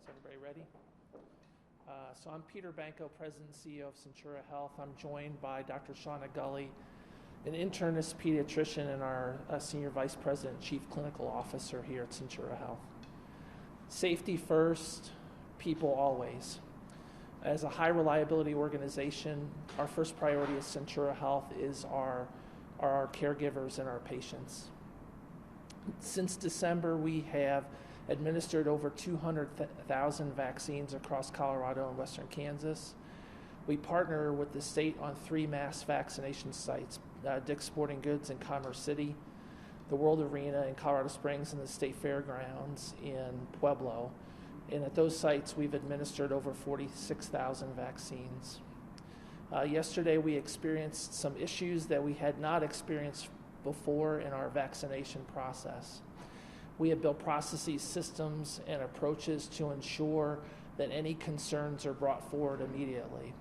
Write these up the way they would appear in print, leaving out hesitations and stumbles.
Everybody ready? So I'm Peter Banco, President and CEO of Centura Health. I'm joined by Dr. Shauna Gully, an internist pediatrician and our Senior Vice President and Chief Clinical Officer here at Centura Health. Safety first, people always. As a high reliability organization, our first priority at Centura Health is our caregivers and our patients. Since December, we have administered over 200,000 vaccines across Colorado and western Kansas. We partner with the state on 3 mass vaccination sites, Dick's Sporting Goods in Commerce City, the World Arena in Colorado Springs, and the State Fairgrounds in Pueblo. And at those sites, we've administered over 46,000 vaccines. Yesterday, we experienced some issues that we had not experienced before in our vaccination process. We have built processes, systems, and approaches to ensure that any concerns are brought forward immediately.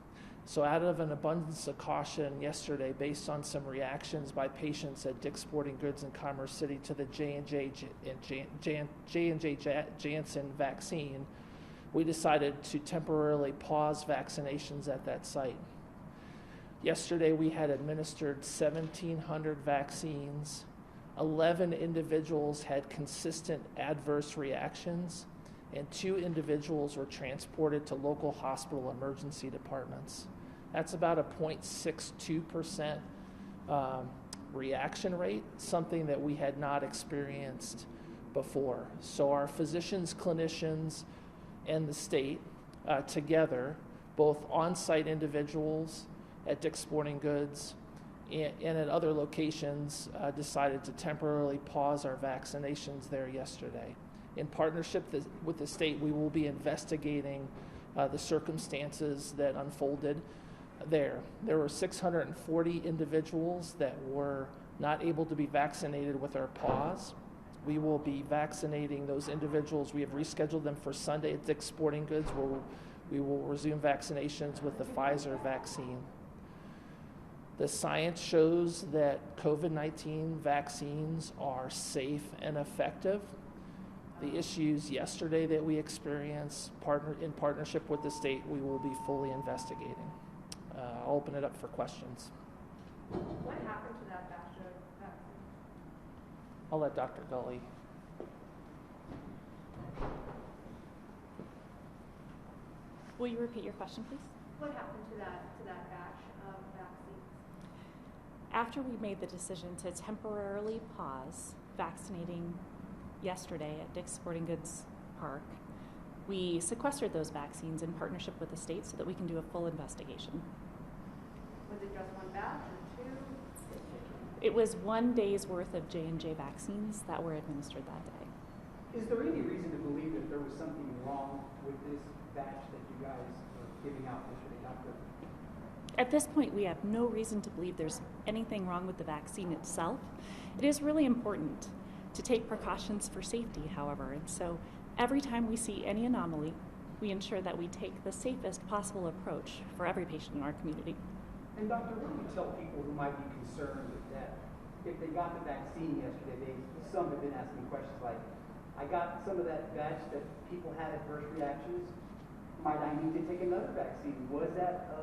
So out of an abundance of caution yesterday, based on some reactions by patients at Dick's Sporting Goods in Commerce City to the J&J Janssen vaccine, we decided to temporarily pause vaccinations at that site. Yesterday, we had administered 1,700 vaccines. 11 individuals had consistent adverse reactions, and 2 individuals were transported to local hospital emergency departments. That's about a 0.62% reaction rate, something that we had not experienced before. So our physicians, clinicians, and the state together, both on-site individuals at Dick's Sporting Goods and at other locations, decided to temporarily pause our vaccinations there yesterday. In partnership with the state, we will be investigating the circumstances that unfolded there. There were 640 individuals that were not able to be vaccinated with our pause. We will be vaccinating those individuals. We have rescheduled them for Sunday at Dick's Sporting Goods, where we will resume vaccinations with the Pfizer vaccine. The science shows that COVID-19 vaccines are safe and effective. The issues yesterday that we experienced in partnership with the state, we will be fully investigating. I'll open it up for questions. What happened to that batch of vaccine? I'll let Dr. Gully. Will you repeat your question, please? What happened to that batch of vaccines? After we made the decision to temporarily pause vaccinating yesterday at Dick's Sporting Goods Park, we sequestered those vaccines in partnership with the state so that we can do a full investigation. Was it just one batch or 2? It was 1 day's worth of J&J vaccines that were administered that day. Is there any reason to believe that there was something wrong with this batch that you guys were giving out yesterday, Doctor? At this point, we have no reason to believe there's anything wrong with the vaccine itself. It is really important to take precautions for safety, however, and so every time we see any anomaly, we ensure that we take the safest possible approach for every patient in our community. And Doctor, what do you tell people who might be concerned that if they got the vaccine yesterday, some have been asking questions like, I got some of that batch that people had adverse reactions, might I need to take another vaccine? Was that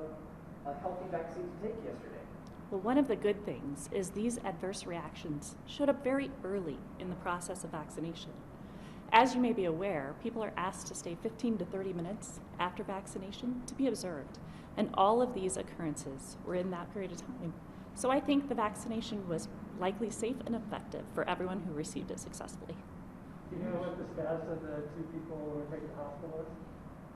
a healthy vaccine to take yesterday? Well, one of the good things is these adverse reactions showed up very early in the process of vaccination. As you may be aware, people are asked to stay 15 to 30 minutes after vaccination to be observed, and all of these occurrences were in that period of time. So I think the vaccination was likely safe and effective for everyone who received it successfully. Do you know what the status of the 2 people who were taken to hospital is?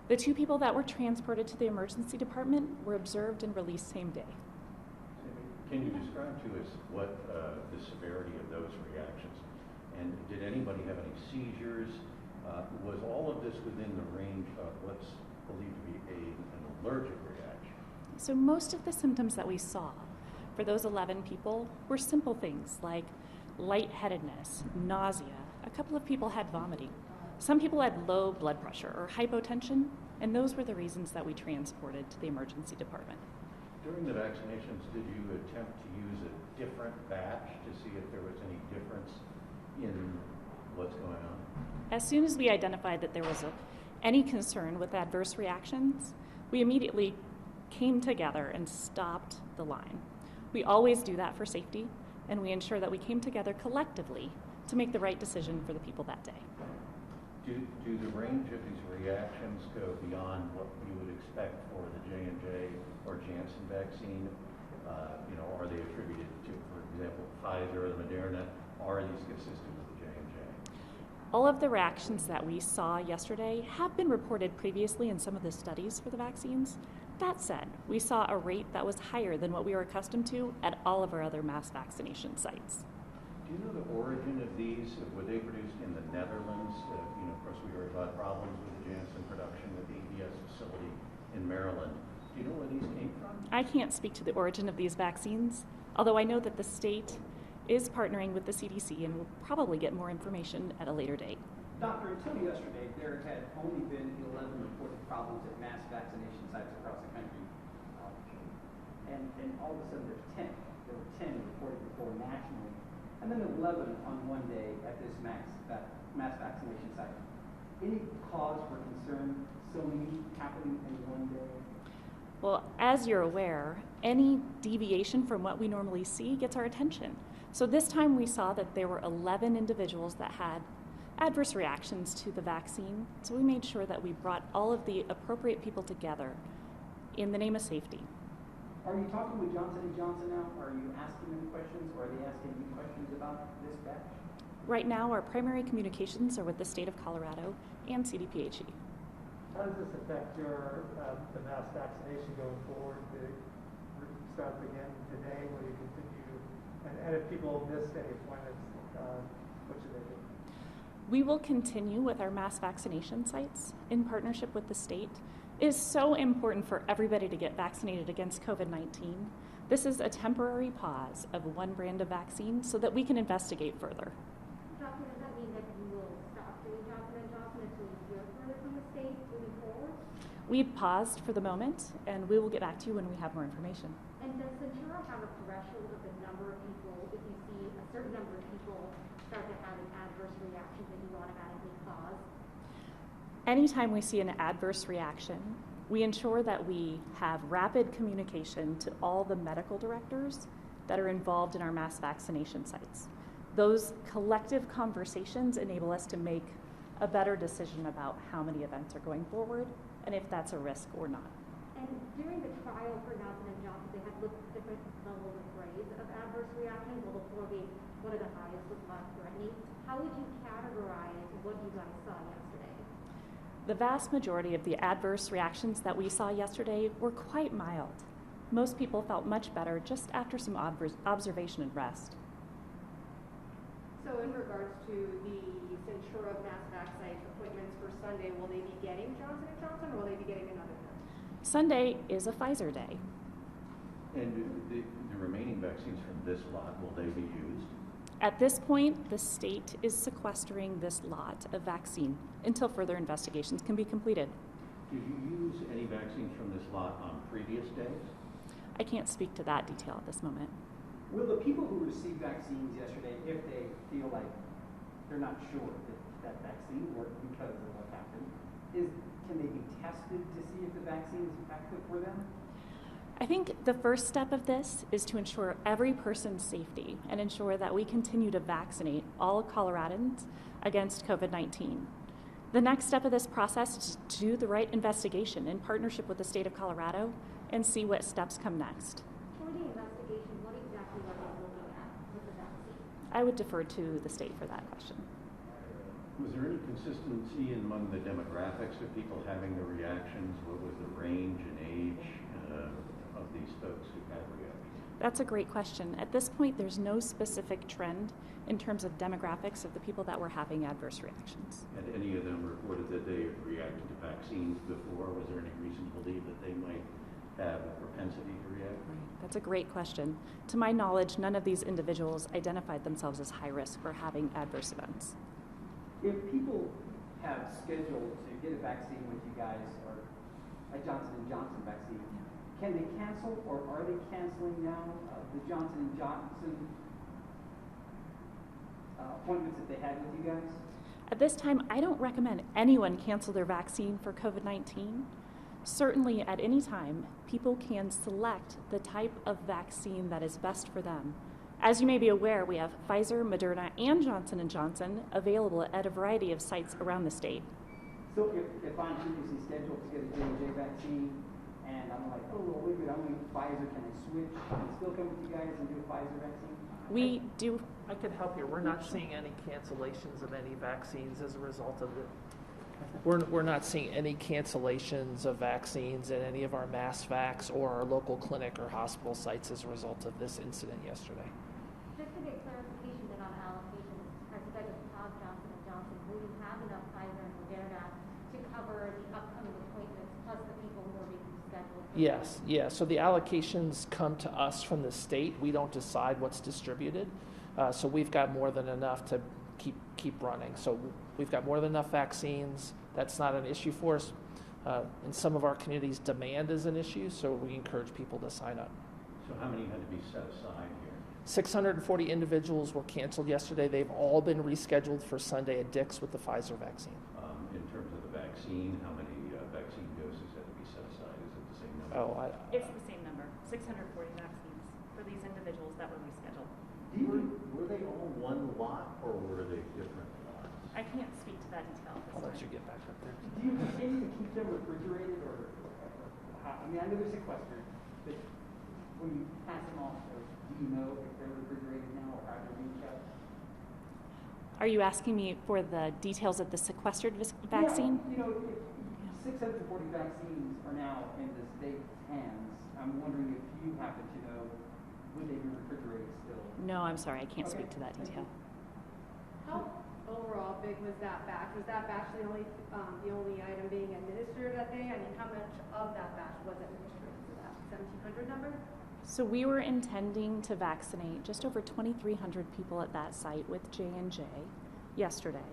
The 2 people that were transported to the emergency department were observed and released same day. Can you describe to us what the severity of those reactions? And did anybody have any seizures? Was all of this within the range of what's believed to be an allergic reaction? So most of the symptoms that we saw for those 11 people were simple things like lightheadedness, nausea. A couple of people had vomiting. Some people had low blood pressure or hypotension, and those were the reasons that we transported to the emergency department. During the vaccinations, did you attempt to use a different batch to see if there was any difference in what's going on? As soon as we identified that there was any concern with adverse reactions, we immediately came together and stopped the line. We always do that for safety, and we ensure that we came together collectively to make the right decision for the people that day. Do the range of these reactions go beyond what you would expect for the J&J or Janssen vaccine? Are they attributed to, for example, Pfizer or the Moderna? Are these consistent with the J&J? All of the reactions that we saw yesterday have been reported previously in some of the studies for the vaccines. That said, we saw a rate that was higher than what we were accustomed to at all of our other mass vaccination sites. Do you know the origin of these? Were they produced in the Netherlands? Of course, we heard about problems with the Janssen production at the EBS facility in Maryland. Do you know where these came from? I can't speak to the origin of these vaccines, although I know that the state is partnering with the CDC and will probably get more information at a later date. Doctor, until yesterday, there had only been 11 reported problems at mass vaccination sites across the country. And all of a sudden there's 10. There were 10 reported before nationally, and then 11 on one day at this mass vaccination site. Any cause for concern, so many happening in one day? Well, as you're aware, any deviation from what we normally see gets our attention. So this time we saw that there were 11 individuals that had adverse reactions to the vaccine. So we made sure that we brought all of the appropriate people together in the name of safety. Are you talking with Johnson & Johnson now? Are you asking them questions, or are they asking you questions about this batch? Right now, our primary communications are with the state of Colorado and CDPHE. How does this affect your the mass vaccination going forward? Do you start again today? Will you continue? And if people missed any appointments, what should they do? We will continue with our mass vaccination sites in partnership with the state. It is so important for everybody to get vaccinated against COVID-19. This is a temporary pause of one brand of vaccine so that we can investigate further. Doctor, does that mean that you will stop doing Johnson & Johnson until you hear further from the state moving forward? We've paused for the moment, and we will get back to you when we have more information. And does Centura have a threshold of the number of people, if you see a certain number of people start to have an adverse reaction, that you automatically pause? Anytime we see an adverse reaction, we ensure that we have rapid communication to all the medical directors that are involved in our mass vaccination sites. Those collective conversations enable us to make a better decision about how many events are going forward and if that's a risk or not. And during the trial for Johnson & Johnson, they had looked at different levels of grades of adverse reactions, well, the 4 being one of the highest was life-threatening. How would you categorize what you guys saw yesterday? The vast majority of the adverse reactions that we saw yesterday were quite mild. Most people felt much better just after some observation and rest. So in regards to the Centura mass vaccine appointments for Sunday, will they be getting Johnson & Johnson or will they be getting another one? Sunday is a Pfizer day. And the remaining vaccines from this lot, will they be used? At this point, the state is sequestering this lot of vaccine until further investigations can be completed. Did you use any vaccines from this lot on previous days? I can't speak to that detail at this moment. Will the people who received vaccines yesterday, if they feel like they're not sure that that vaccine worked because of what happened, can they be tested to see if the vaccine is effective for them? I think the first step of this is to ensure every person's safety and ensure that we continue to vaccinate all Coloradans against COVID-19. The next step of this process is to do the right investigation in partnership with the state of Colorado and see what steps come next. For the investigation, what exactly are they looking at with the vaccine? I would defer to the state for that question. Was there any consistency among the demographics of people having the reactions? What was the range and age of these folks who had reactions? That's a great question. At this point, there's no specific trend in terms of demographics of the people that were having adverse reactions. Had any of them reported that they had reacted to vaccines before? Was there any reason to believe that they might have a propensity to react? That's a great question. To my knowledge, none of these individuals identified themselves as high risk for having adverse events. If people have scheduled to get a vaccine with you guys or a Johnson & Johnson vaccine, can they cancel or are they canceling now the Johnson & Johnson appointments that they had with you guys? At this time, I don't recommend anyone cancel their vaccine for COVID-19. Certainly, at any time, people can select the type of vaccine that is best for them. As you may be aware, we have Pfizer, Moderna, and Johnson & Johnson available at a variety of sites around the state. So if I'm previously scheduled to get a J&J vaccine, and I'm like, oh, well, wait a minute, I'm going to Pfizer, can I switch and still come with you guys and do a Pfizer vaccine? We do. I could help you. We're not seeing any cancellations of any vaccines as a result of it. We're not seeing any cancellations of vaccines at any of our mass vacs or our local clinic or hospital sites as a result of this incident yesterday. Just to get clarification then on allocations, as you guys have Johnson & Johnson, will you have enough Pfizer and Moderna to cover the upcoming appointments plus the people who are being scheduled? Yes, yeah. So the allocations come to us from the state. We don't decide what's distributed. So we've got more than enough to keep running. So we've got more than enough vaccines. That's not an issue for us. In some of our communities, demand is an issue, so we encourage people to sign up. So how many had to be set aside here? 640 individuals were canceled yesterday. They've all been rescheduled for Sunday at Dick's with the Pfizer vaccine. In terms of the vaccine, how many vaccine doses had to be set aside? Is it the same number? Oh, It's the same number, 640 vaccines for these individuals that were rescheduled. Were they all one lot or were they different lots? I can't speak to that detail at I'll let this you time. get back up there. Do you continue to keep them refrigerated or how? I mean, I know they're sequestered, but when you pass them off, do you know if they're refrigerated now or how they're being kept? Are you asking me for the details of the sequestered vaccine? Yeah, you know, if 640 vaccines are now in the state's hands. I'm wondering if you happen to know, would they be refrigerated still? No, I'm sorry, I can't speak to that detail. How overall big was that batch? Was that batch the only item being administered that day? I mean, how much of that batch was administered to that 1,700 number? So we were intending to vaccinate just over 2,300 people at that site with J&J yesterday.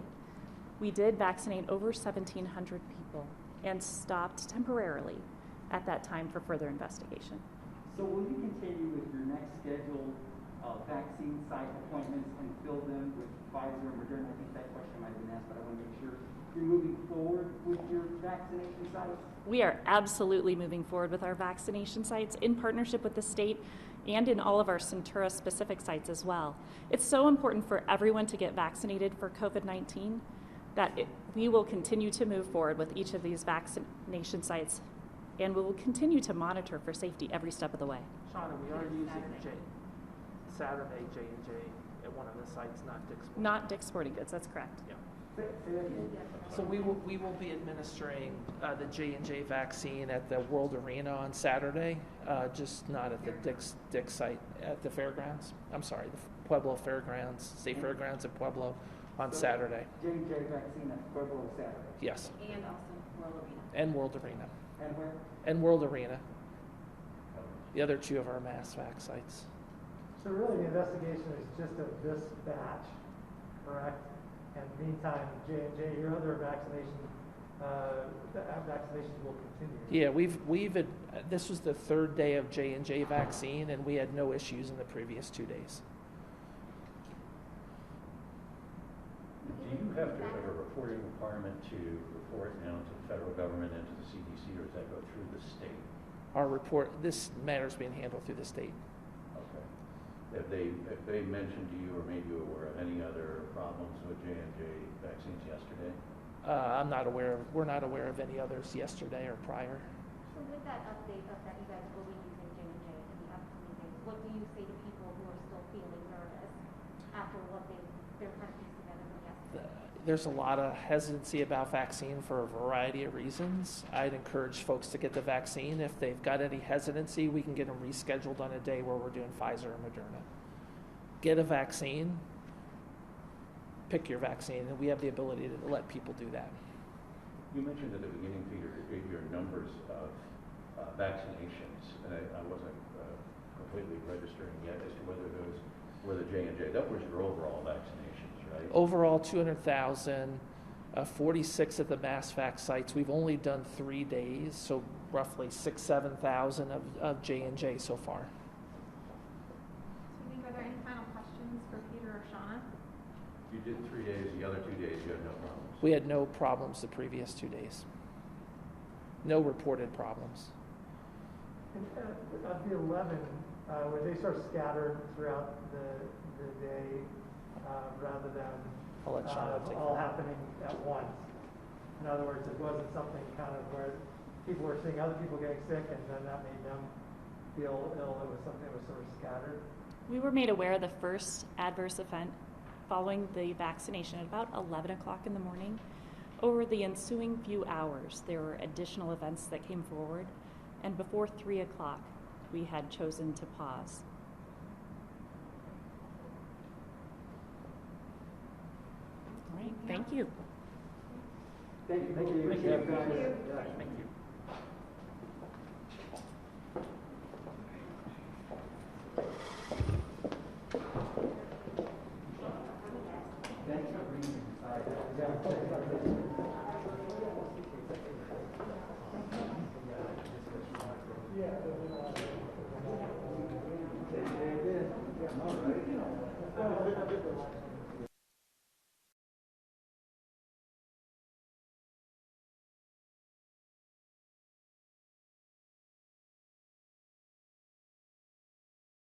We did vaccinate over 1,700 people and stopped temporarily at that time for further investigation. So will you continue with your next scheduled vaccine site appointments and fill them with Pfizer and Moderna? I think that question might have been asked, but I want to make sure you're moving forward with your vaccination sites. We are absolutely moving forward with our vaccination sites in partnership with the state and in all of our Centura specific sites as well. It's so important for everyone to get vaccinated for COVID-19 that we will continue to move forward with each of these vaccination sites, and we will continue to monitor for safety every step of the way. Shauna, we are using Saturday J&J at one of the sites, not Dick's. Not Dick's Sporting Goods, that's correct. Yeah. Say that again. So we will be administering the J&J vaccine at the World Arena on Saturday, just not at the Dick's site at the fairgrounds. I'm sorry, the Pueblo Fairgrounds, State Fairgrounds at Pueblo on Saturday. J&J vaccine at Pueblo Saturday. Yes, And also World Arena. and World Arena. And where? And World Arena, the other two of our mass vac sites. So really, the investigation is just of this batch, correct? And meantime, J&J, your other vaccinations will continue. Yeah, this was the third day of J&J vaccine, and we had no issues in the previous 2 days. Do you have to have a reporting requirement to report now to the federal government and to the CDC, or does that go through the state? This matter is being handled through the state. Okay. Have they mentioned to you or made you aware of any other problems with J&J vaccines yesterday? We're not aware of any others yesterday or prior. So with that update of that you guys will be using J&J in the upcoming days, what do you say to people who are still feeling nervous after what they're trying to piece together from yesterday? There's a lot of hesitancy about vaccine for a variety of reasons. I'd encourage folks to get the vaccine. If they've got any hesitancy, we can get them rescheduled on a day where we're doing Pfizer or Moderna. Get a vaccine, pick your vaccine, and we have the ability to let people do that. You mentioned at the beginning, Peter, your numbers of vaccinations, and I wasn't completely registering yet as to whether those were the J&J. That was your overall vaccinations, right? Overall, 200,000, 46 at the mass vac sites. We've only done 3 days, so roughly 7,000 of J&J so far. Are there any final questions for Peter or Shauna? You did 3 days, the other 2 days you had no problem. We had no problems the previous 2 days. No reported problems. And at the 11, were they sort of scattered throughout the day rather than I'll let Shauna take all that. happening at once? In other words, it wasn't something kind of where people were seeing other people getting sick and then that made them feel ill. It was something that was sort of scattered. We were made aware of the first adverse event following the vaccination at about 11 o'clock in the morning. Over the ensuing few hours, there were additional events that came forward, and before 3 o'clock, we had chosen to pause. All right, thank you. Thank you. Thank you. Thank you. Yeah. Thank you. Thanks for bringing Yeah.